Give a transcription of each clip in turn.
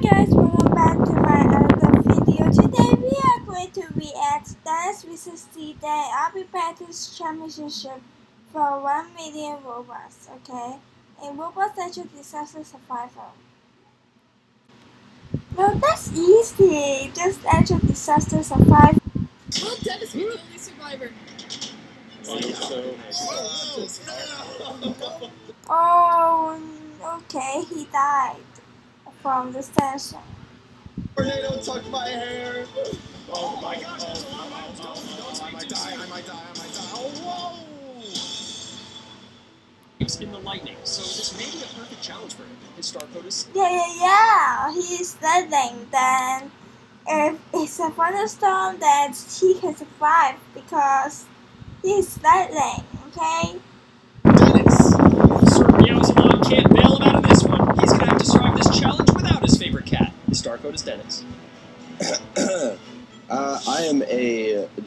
guys, welcome back to my other video. Today we are going to react Denis vs Seedeng. I'll be back to this championship for 1 million Robux, okay? In Robux Natural Disaster Survival. No, that's easy. Just Natural Disaster Survival. Will Denis be the only survivor? Oh, okay, he died from the station. Tornado tucked my hair. Oh my gosh, there's a lot of items going. I might die. Oh, whoa! In the lightning, so this may be a perfect challenge for him. His star code is... Yeah, he's Seedeng. Then if it's a thunderstorm, that he can survive because he's Seedeng, okay? Denis! Sir Meowsabon can't bail him out of this one. He's gonna have to survive this challenge without his favorite cat. His star code is Denis. I am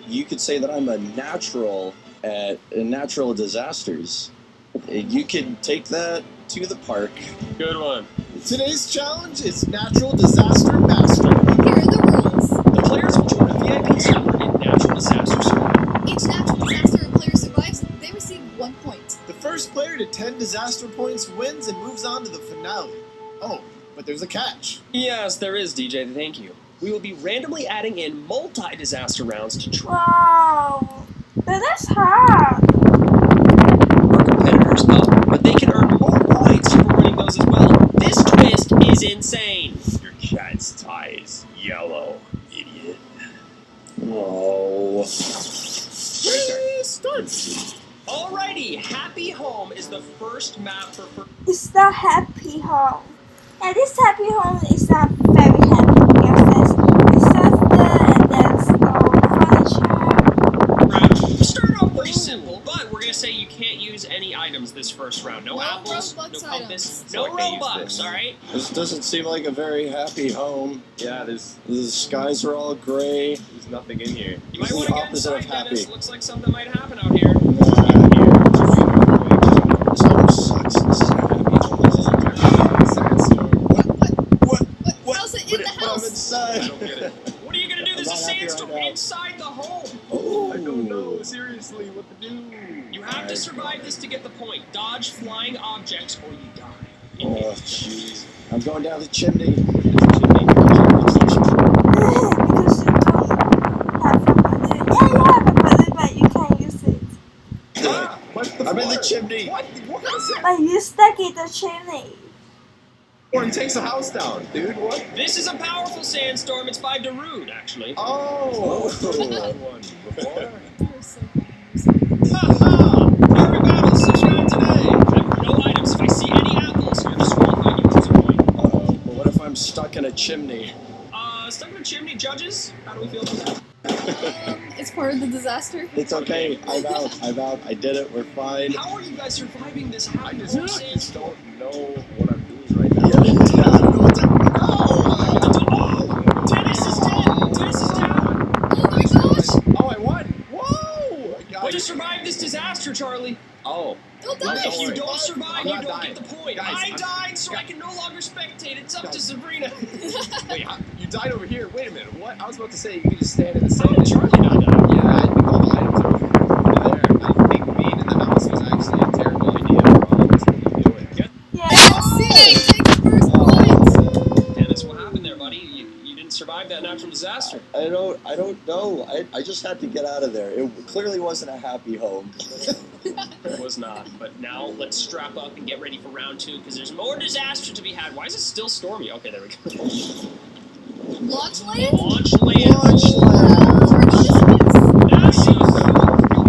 you could say that I'm a natural at natural disasters. You could take that to the park. Good one. Today's challenge is Natural Disaster Master. Here are the rules. The players will join a VIP server in natural disaster server. Each natural disaster a player survives, they receive 1 point. The first player to 10 disaster points wins and moves on to the finale. Oh, but there's a catch. Yes, there is, DJ. Thank you. We will be randomly adding in multi-disaster rounds to try Wow, that's hard. our competitors up, but they can earn more points for winning those as well. This twist is insane. Your cat's tie is yellow, idiot. Oh. Start. Alrighty, Happy Home is the first map for... It's the happy home. And this happy home is not very happy because there's disaster and there's no furniture. round. We'll start off pretty simple, but we're gonna say you can't use any items this first round. No No apples, Robux no compass, items. no So I can't use Robux, this. alright? This doesn't seem like a very happy home. Yeah, there's The skies are all gray. nothing in here. You might This is want the to get opposite of inside, Denis. happy. Looks like something might happen out here. This home sucks. This is a happy home. This is a What? How's it in the But I'm house? inside. I don't get it. What are you gonna do? There's a I'm not happy sandstorm right now. inside the home. Oh. I don't know seriously what to do. You have to survive this to get the point. Dodge flying objects or you die. Oh, jeez. I'm going down the chimney. Because you don't have a balloon. Yeah, you have a balloon, but you can't use it. Ah, what's the I'm in the floor? chimney. What kind of sand? But you stuck in the chimney. Or it takes a house down, dude. What? This is a powerful sandstorm. It's by Darude, actually. Oh. Oh. One before. You're so Ha! Every battle, subscribe today. Remember, no items. If I see any apples, you're disqualified. You lose a point. But what if I'm stuck in a chimney? Stuck in a chimney, judges? How do we feel about that? It's part of the disaster. It's okay. I'm out. I did it. We're fine. How are you guys surviving this I happy just sandstorm? don't know what I'm doing right now. I don't know what's happening. Denis is dead! Denis is down! Oh my gosh! Oh, I won! Whoa! I got Way to it. survive this disaster, Charlie! Oh. Don't die! If you worry. don't survive, I'm you not don't dying. get the point. Guys, I I'm- died so I can no longer spectate. It's up to Sabrina. Wait, you died over here. Wait a minute. What? I was about to say you could just stand in the How sand. did Charlie not die? Yeah, I think all the items are over there. I think being in the house was actually a terrible idea. Probably just didn't do it. Yeah. Seedeng takes the first point! Dennis, what happened there, buddy? You didn't survive that natural disaster. I don't know. I just had to get out of there. It clearly wasn't a happy home. It was not. But now let's strap up and get ready for round 2 because there's more disaster to be had. Why is it still stormy? Okay, there we go. Launch land? Launch land. Nice.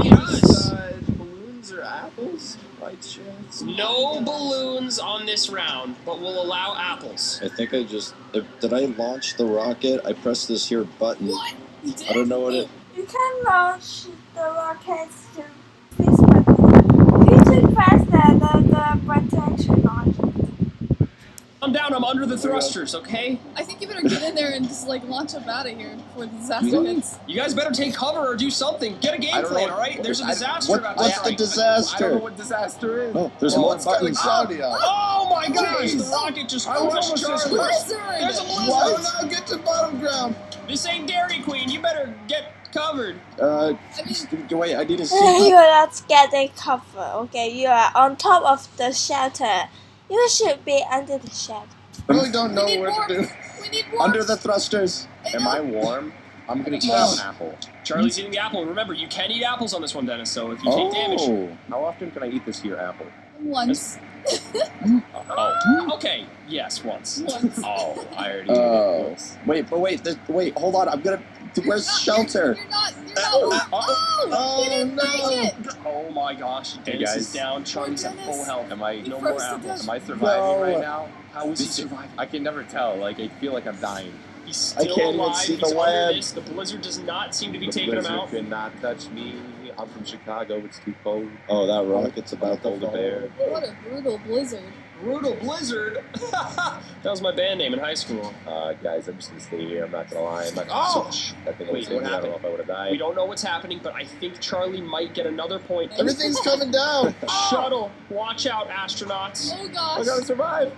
Yes. Balloons or apples? By chance? No balloons on this round, but we'll allow apples. I think did I launch the rocket? I pressed this here button. What? You did? I don't know what it. You can launch the rockets to this button. You should press the button to launch it. I'm down on under the thrusters, okay? I think you better get in there and just like launch up out of here before the disaster hits. You guys better take cover or do something. Get a game plan, all right? There's a disaster about to What's the strike. disaster? I don't know what disaster is. Oh, there's more buttons. Cloudy out. Oh my gosh, the rocket just crushed Charlie. Blizzard! There's a blizzard. Why now get to bottom ground? This ain't Dairy Queen. You better get covered. Wait, I need to see. You're not getting cover, okay? You are on top of the shelter. You should be under the shelter. I really don't know We need what to do. We need more. Under the thrusters. Am I warm? I'm gonna eat an apple. Charlie's eating the apple. And remember, you can eat apples on this one, Dennis, so if you take damage... Oh. How often can I eat this here apple? Once. Oh. Okay, yes, once. Once. Oh, I already Oh. ate it. Wait, hold on. I'm gonna. Where's shelter? You're not. Oh, you didn't make it. Oh my gosh, Hey, Dennis guys. is down. Charlie's at full health. Am I No You more froze to apples. death. am I surviving right now? How is he surviving? I can never tell. Like I feel like I'm dying. He's I still can't even alive. see He's the under web. this. The blizzard does not seem to be The taking him blizzard out. cannot touch me. I'm from Chicago. It's too cold. Oh, that rocket's about to Hold a fall. bear. What a brutal blizzard. Brutal Blizzard. That was my band name in high school. Guys, I'm just gonna stay here. I'm not gonna lie. I'm not Oh! gonna that thing Wait, was saving what me. I don't know happened? if I would have died. We don't know what's happening, but I think Charlie might get another point. Everything's coming down. Shuttle, watch out, astronauts. Oh I gosh. gotta survive.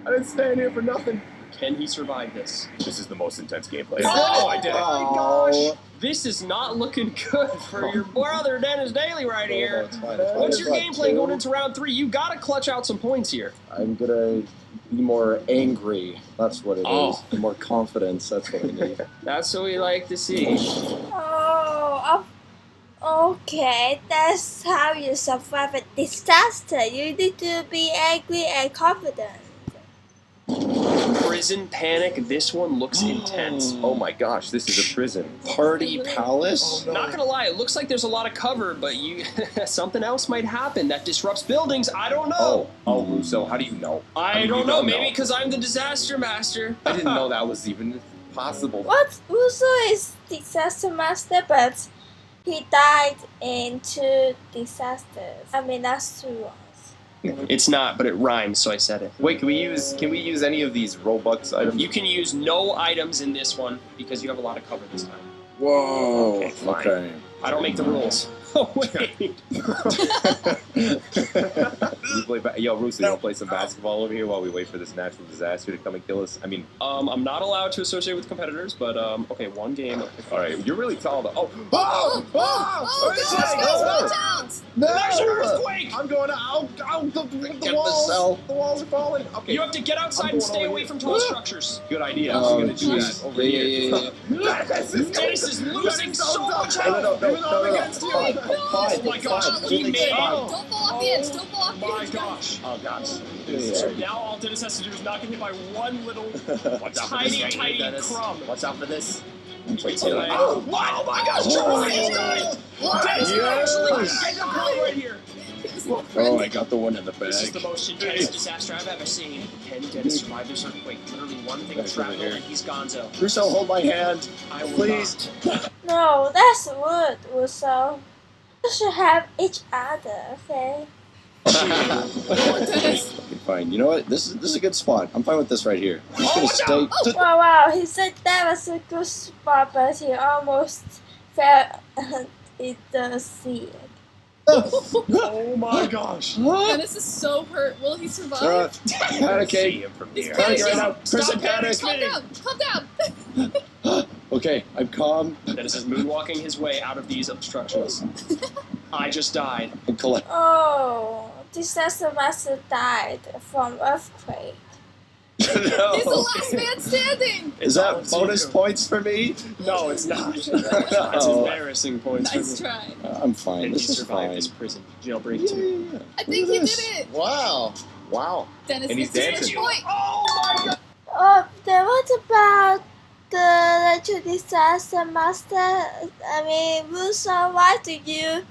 I didn't stand here for nothing. Can he survive this? This is the most intense gameplay. Oh, I did it. Oh. Gosh. This is not looking good for your brother, Dennis Daly, right here. It's fine, it's fine. What's your It's game not plan two. going into round 3? You gotta clutch out some points here. I'm gonna be more angry. That's what it is. Oh. More confidence. That's what I need. That's what we like to see. Oh, okay. That's how you survive a disaster. You need to be angry and confident. Prison panic. This one looks intense. Oh my gosh, this is a prison. Party palace. Oh, no. Not gonna lie, it looks like there's a lot of cover, but you something else might happen that disrupts buildings. I don't know. Oh, Russo, how do you know? I mean, don't you know. Maybe because I'm the disaster master. I didn't know that was even possible. What? Uso is disaster master, but he died in 2 disasters. I mean, that's 2 ones. It's not, but it rhymes, so I said it. Wait, can we use any of these Robux items? You can use no items in this one because you have a lot of cover this time. Whoa. Okay, fine. Okay. I don't make the rules. Oh wait. Yo, Russo, you wanna play some basketball over here while we wait for this natural disaster to come and kill us? I mean, I'm not allowed to associate with competitors, but okay, one game. all right, you're really tall though. Oh gosh, guys, watch out! There's an earthquake! I'm going out. The Get the walls. cell. The walls are falling. Okay. You have to get outside I'm and going stay over away here. from tall structures. Good idea. Oh, I'm gonna do jeez. that over Yeah, here. yeah, Dennis is losing so much No, health. no. Fine, Oh my gosh, Look he at made me. it. Don't fall off the edge. Don't fall off the My edge. gosh. Oh gosh. So now all Dennis has to do is not get hit by one little Watch out for tiny, this right here, tiny Dennis. crumb. Watch out for this. Wait till I... Oh my gosh, Charlie is dying! Dennis is actually getting a point right here. Oh, I got the one in the bag. This is the most intense disaster I've ever seen. Can Dennis survive this earthquake? Literally one thing of That's over shrapnel here. and he's gonzo. Russo, hold my hand. I will Please. not. No, that's rude, Uso. You should have each other, okay? Dennis. Fine. You know what? This is a good spot. I'm fine with this right here. I'm just gonna stay. Wow, he said that was a good spot, but he almost fell in the sea. Oh my gosh. Dennis is so hurt. Will he survive? See Panicking. him from He's here. Panic right now. Stop Prison panic. Calm down. Calm down. Okay, I'm calm. Dennis is moonwalking his way out of these obstructions. I just died. I'm collect. Oh, disaster master died from earthquake. He's the last man standing. Is that bonus points for me? No, it's not. That's Oh. embarrassing points Nice for me. try. I'm fine. And This he is survived fine. this prison jailbreak too. Yeah. I think Look he at did this. it. Wow. Wow. Dennis And he's gets his dancing. point. Oh, then what about the natural disaster master? I mean, Russo, why do you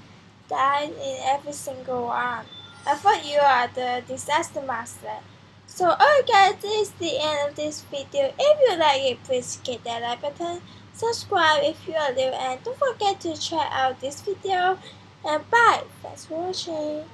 die in every single one? I thought you are the disaster master. So, alright guys, this is the end of this video. If you like it, please hit that like button, subscribe if you are new, and don't forget to try out this video. And bye. Thanks for watching.